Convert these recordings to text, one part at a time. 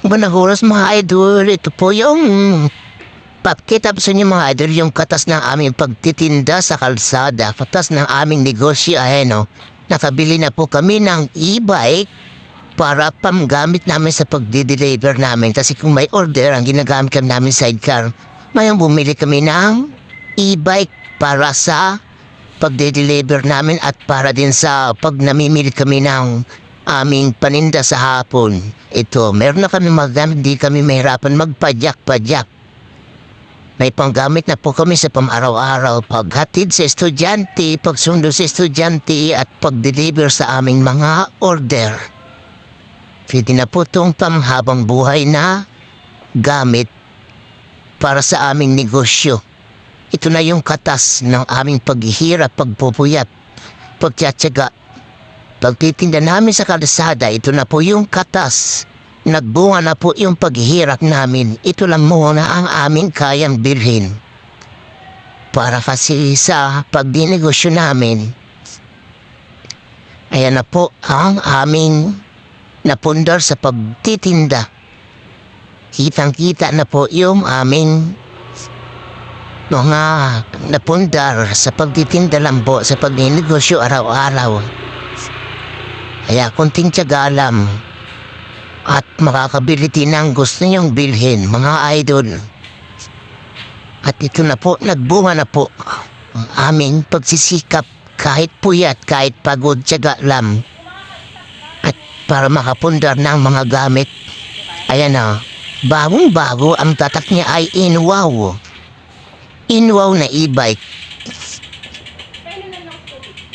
Magandang oras mga idol. Ito po yung pakita po sa inyo mga idol yung katas ng aming pagtitinda sa kalsada. Katas ng aming negosyo. Ayan o. Nakabili na po kami ng e-bike para pamgamit namin sa pagdi-deliver namin. Kasi kung may order, ang ginagamit kami namin sidecar. Mayroong bumili kami ng e-bike para sa pagdi-deliver namin at para din sa pag namimili kami ng aming paninda sa hapon. Ito, meron na kami magamit, di kami mahirapan magpadyak-padyak. May panggamit na po kami sa pang-araw-araw, paghatid sa estudyante, pagsundo sa estudyante at pag-deliver sa aming mga order. Pwede na po itong panghabang buhay na gamit para sa aming negosyo. Ito na yung katas ng aming paghihirap, pagpupuyat, pagtsatsaga. Pagtitinda namin sa kalsada, ito na po yung katas. Nagbunga na po yung paghihirap namin. Ito lang muna ang aming kayang bilhin. Para kasi sa pagdinegosyo namin, ayan na po ang aming napundar sa pagtitinda. Kitang-kita na po yung aming mga napundar sa pagtitinda lang po sa pagdinegosyo araw-araw. Kaya kunting tiyaga lang at makakabili din ang gusto niyong bilhin, mga idol. At ito na po, nagbunga na po ang aming pagsisikap kahit puyat, kahit pagod, tiyaga lang. At para makapundar ng mga gamit, ayan na, bagong-bago ang tatak niya ay Inwow. Inwow na e-bike.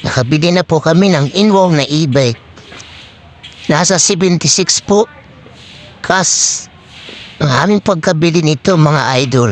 Nakabili na po kami ng Inwow na e-bike. Nasa 76 po. Kas, ang aming pagkabili nito mga idol.